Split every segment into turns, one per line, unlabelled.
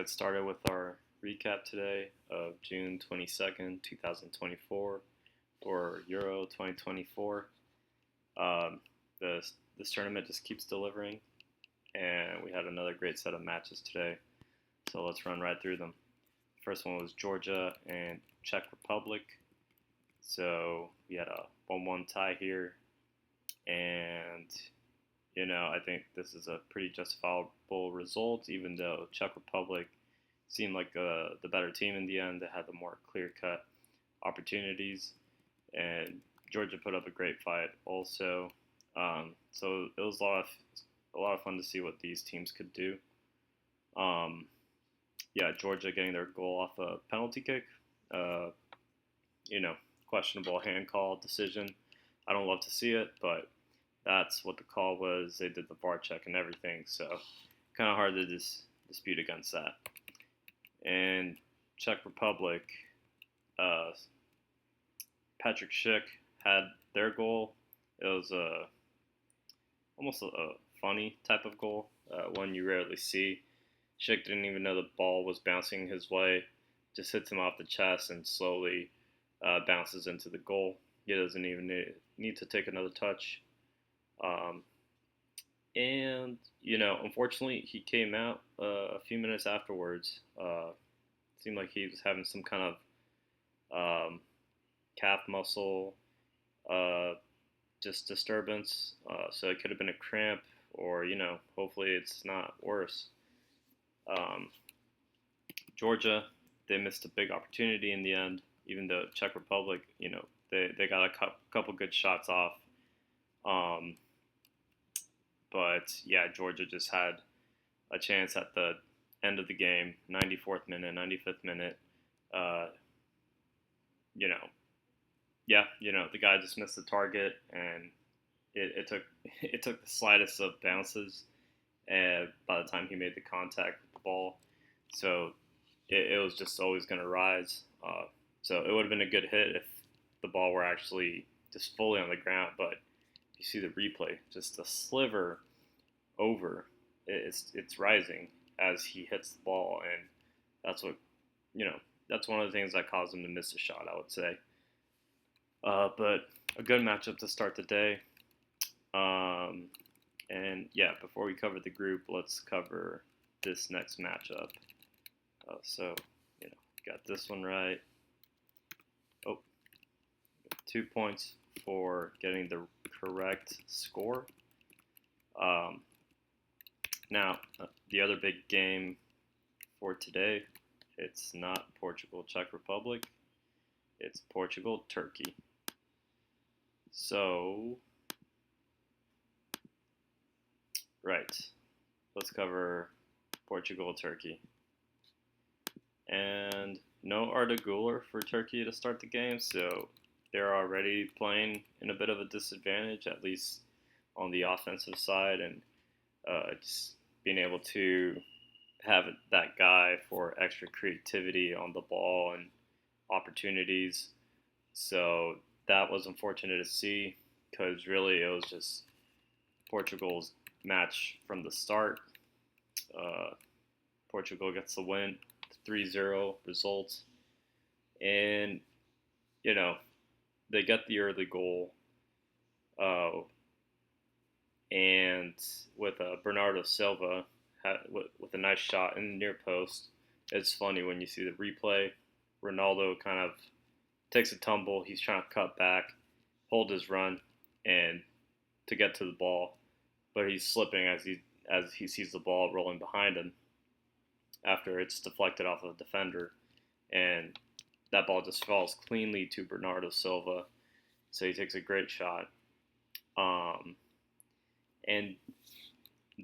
Get started with our recap today of June 22nd, 2024 for Euro 2024. Um, this tournament just keeps delivering, and we had another great set of matches today. So let's run right through them. First one was Georgia and Czech Republic. So we had a 1-1 tie here, and I think this is a pretty justifiable result, even though Czech Republic seemed like the better team in the end. They had the more clear-cut opportunities, and Georgia put up a great fight also. So it was a lot of fun to see what these teams could do. Yeah, Georgia getting their goal off a penalty kick. Uh, Questionable hand call decision. I don't love to see it, but that's what the call was. They did the VAR check and everything, so kind of hard to dispute against that. And Czech Republic, Patrick Schick had their goal. It was almost a funny type of goal, one you rarely see. Schick didn't even know the ball was bouncing his way, just hits him off the chest and slowly bounces into the goal. He doesn't even need to take another touch. And unfortunately, he came out a few minutes afterwards. Seemed like he was having some kind of calf muscle just disturbance. So it could have been a cramp, or hopefully it's not worse. Georgia, they missed a big opportunity in the end, even though Czech Republic, they got a couple good shots off. But yeah, Georgia just had a chance at the end of the game, 94th minute, 95th minute. The guy just missed the target, and it took the slightest of bounces, by the time he made the contact with the ball. So it was just always going to rise. So it would have been a good hit if the ball were actually just fully on the ground, but you see the replay, just a sliver over, it's rising as he hits the ball, and that's that's one of the things that caused him to miss a shot, I would say. But a good matchup to start the day. And yeah, before we cover the group, let's cover this next matchup. So got this one right. 2 points for getting the correct score. Now, the other big game for today, it's not Portugal, Czech Republic. It's Portugal, Turkey. So, right, let's cover Portugal, Turkey. And no Arda Güler for Turkey to start the game, so they're already playing in a bit of a disadvantage, at least on the offensive side, and just being able to have that guy for extra creativity on the ball and opportunities. So that was unfortunate to see, because really it was just Portugal's match from the start. Portugal gets the win, 3-0 results, and they get the early goal, and with Bernardo Silva with a nice shot in the near post. It's funny when you see the replay. Ronaldo kind of takes a tumble. He's trying to cut back, hold his run, and to get to the ball, but he's slipping as he sees the ball rolling behind him after it's deflected off of the defender, and that ball just falls cleanly to Bernardo Silva. So he takes a great shot. And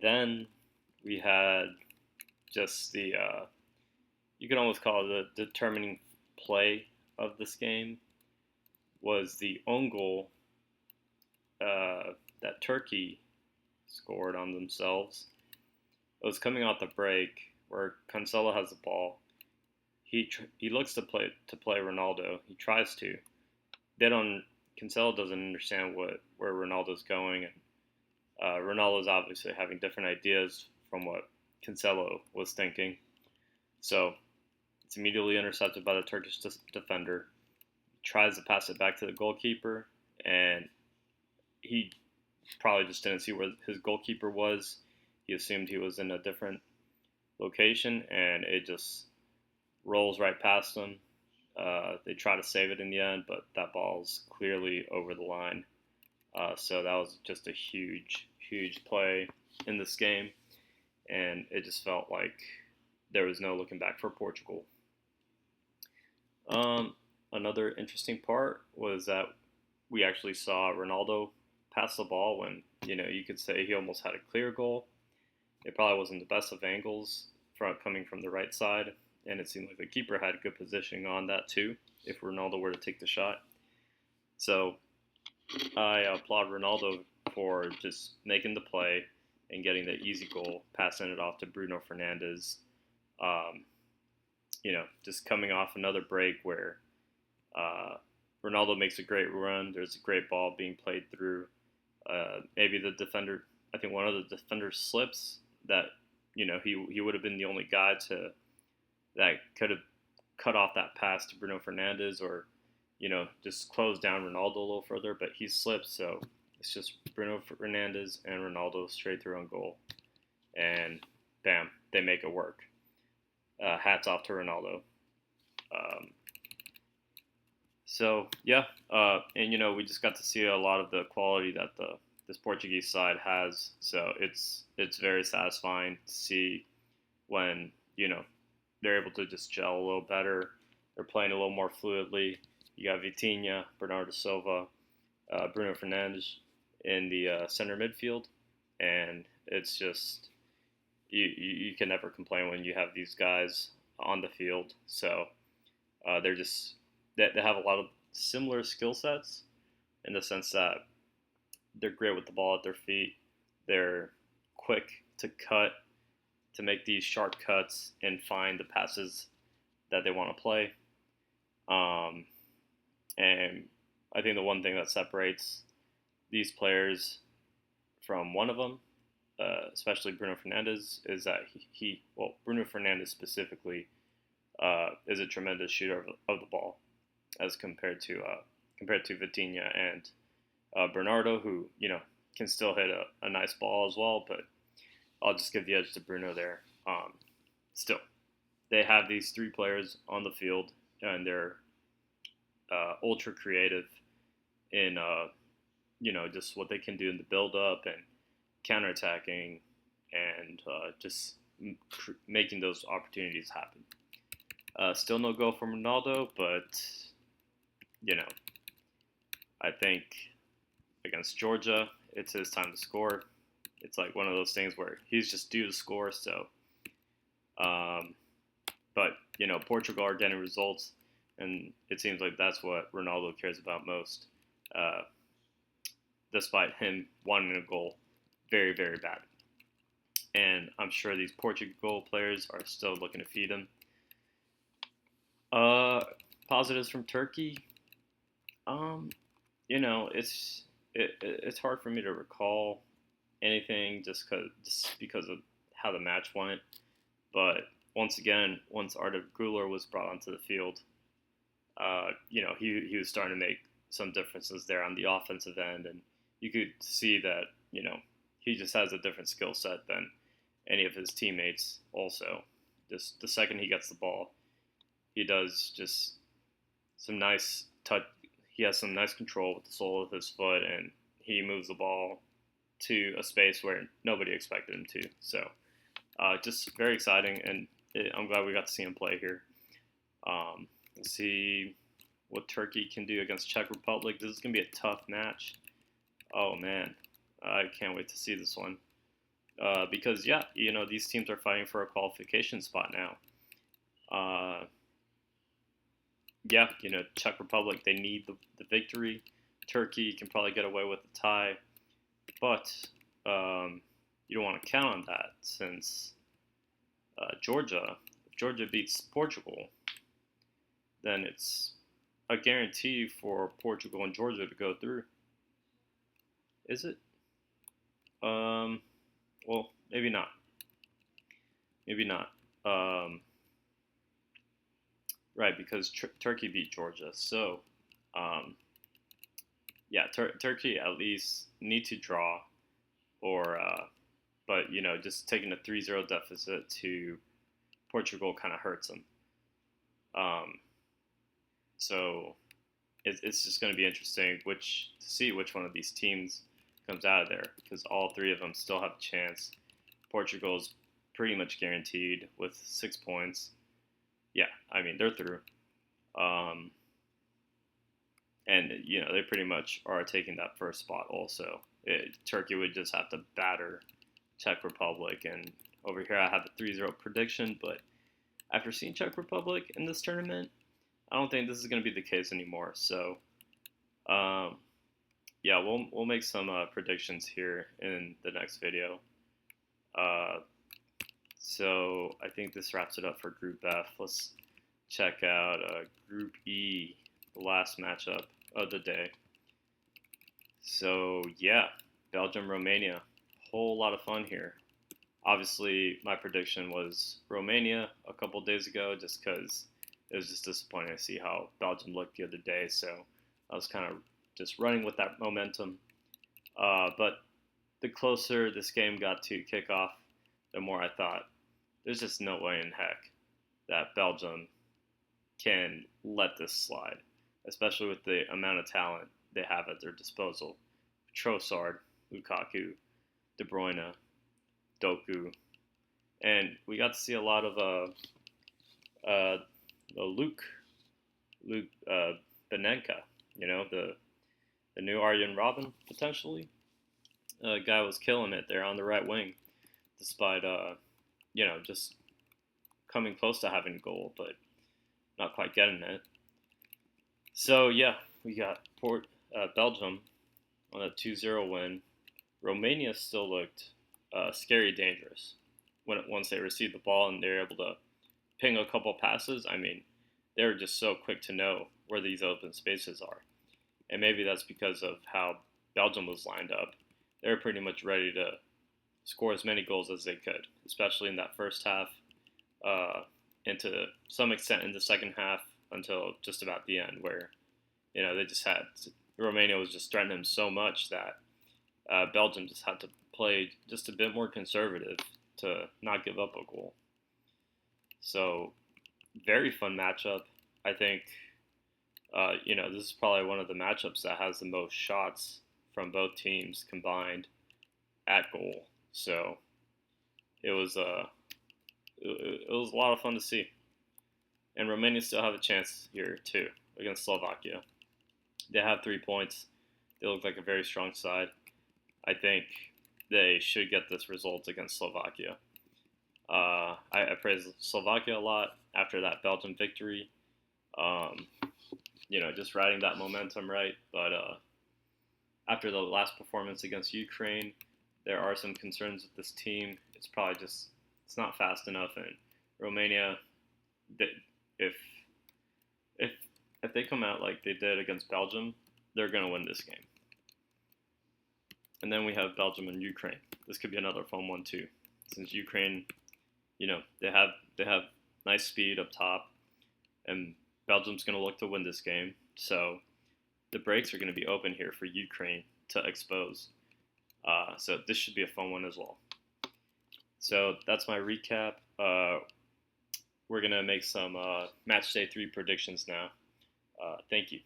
then we had just you could almost call it the determining play of this game, was the own goal that Turkey scored on themselves. It was coming off the break where Cancelo has the ball. He looks to play Ronaldo. He tries to. Cancelo doesn't understand where Ronaldo's going, and Ronaldo's obviously having different ideas from what Cancelo was thinking. So it's immediately intercepted by the Turkish defender. Tries to pass it back to the goalkeeper, and he probably just didn't see where his goalkeeper was. He assumed he was in a different location, and it just rolls right past him. They try to save it in the end, but that ball's clearly over the line. So that was just a huge, huge play in this game, and it just felt like there was no looking back for Portugal. Another interesting part was that we actually saw Ronaldo pass the ball when, you could say he almost had a clear goal. It probably wasn't the best of angles coming from the right side, and it seemed like the keeper had good positioning on that too, if Ronaldo were to take the shot. So I applaud Ronaldo for just making the play and getting the easy goal, passing it off to Bruno Fernandes. Um, just coming off another break where Ronaldo makes a great run. There's a great ball being played through. Maybe the defender, I think one of the defenders slips that, he would have been the only guy that could have cut off that pass to Bruno Fernandes or, just close down Ronaldo a little further, but he slips. So it's just Bruno Fernandes and Ronaldo straight through on goal. And bam, they make it work. Hats off to Ronaldo. And we just got to see a lot of the quality that this Portuguese side has. So it's very satisfying to see when they're able to just gel a little better. They're playing a little more fluidly. You got Vitinha, Bernardo Silva, Bruno Fernandes in the center midfield, and it's just you can never complain when you have these guys on the field. So they have a lot of similar skill sets in the sense that they're great with the ball at their feet. They're quick to make these sharp cuts and find the passes that they want to play. And I think the one thing that separates these players from one of them, especially Bruno Fernandes, is that Bruno Fernandes specifically is a tremendous shooter of the ball, as compared to Vitinha and Bernardo, who can still hit a nice ball as well. But I'll just give the edge to Bruno there. Still, they have these three players on the field, and they're ultra creative in just what they can do in the build up and counterattacking and just making those opportunities happen. Still no goal from Ronaldo, but I think against Georgia, it's his time to score. It's like one of those things where he's just due to score. So, but Portugal are getting results, and it seems like that's what Ronaldo cares about most. Despite him wanting a goal very, very bad. And I'm sure these Portugal players are still looking to feed him. Positives from Turkey. It's hard for me to recall anything just because of how the match went. But once again, once Arda Güler was brought onto the field, he was starting to make some differences there on the offensive end, and you could see that he just has a different skill set than any of his teammates. Also, just the second he gets the ball, he does just some nice touch. He has some nice control with the sole of his foot, and he moves the ball to a space where nobody expected him to. So, just very exciting, and I'm glad we got to see him play here. Let's see what Turkey can do against Czech Republic. This is going to be a tough match. Oh, man. I can't wait to see this one. Because, these teams are fighting for a qualification spot now. Czech Republic, they need the victory. Turkey can probably get away with a tie. But you don't want to count on that since if Georgia beats Portugal, then it's a guarantee for Portugal and Georgia to go through. Is it? Well, maybe not. Maybe not. right, because Turkey beat Georgia. So, um, yeah, Turkey at least need to draw, or but just taking a 3-0 deficit to Portugal kind of hurts them. Um, so it's just going to be interesting to see which one of these teams comes out of there, because all three of them still have a chance. Portugal's pretty much guaranteed with 6 points. Yeah, I mean they're through. Um, and they pretty much are taking that first spot. Also, Turkey would just have to batter Czech Republic, and over here I have a 3-0 prediction. But after seeing Czech Republic in this tournament, I don't think this is going to be the case anymore. So, yeah, we'll make some predictions here in the next video. So I think this wraps it up for Group F. Let's check out Group E, the last matchup of the day. So yeah, Belgium, Romania, whole lot of fun here. Obviously, my prediction was Romania a couple days ago, just because it was just disappointing to see how Belgium looked the other day. So I was kind of just running with that momentum. But the closer this game got to kickoff, the more I thought, there's just no way in heck that Belgium can let this slide, especially with the amount of talent they have at their disposal. Trossard, Lukaku, De Bruyne, Doku, and we got to see a lot of Luke Benenka, the new Arjen Robben potentially. Guy was killing it there on the right wing, despite just coming close to having a goal, but not quite getting it. So yeah, we got Belgium on a 2-0 win. Romania still looked scary dangerous once they received the ball and they were able to ping a couple passes. I mean, they were just so quick to know where these open spaces are. And maybe that's because of how Belgium was lined up. They were pretty much ready to score as many goals as they could, especially in that first half, into some extent in the second half until just about the end, where they just had Romania was just threatening them so much that Belgium just had to play just a bit more conservative to not give up a goal. So very fun matchup. I think this is probably one of the matchups that has the most shots from both teams combined at goal. So it was a lot of fun to see. And Romania still have a chance here too against Slovakia. They have 3 points. They look like a very strong side. I think they should get this result against Slovakia. I praise Slovakia a lot after that Belgium victory. Just riding that momentum right. But after the last performance against Ukraine, there are some concerns with this team. It's probably just it's not fast enough. And Romania, if they come out like they did against Belgium, they're going to win this game. And then we have Belgium and Ukraine. This could be another fun one too, since Ukraine, they have nice speed up top, and Belgium's going to look to win this game. So the breaks are going to be open here for Ukraine to expose. So this should be a fun one as well. So that's my recap. We're going to make some match day 3 predictions now. Thank you.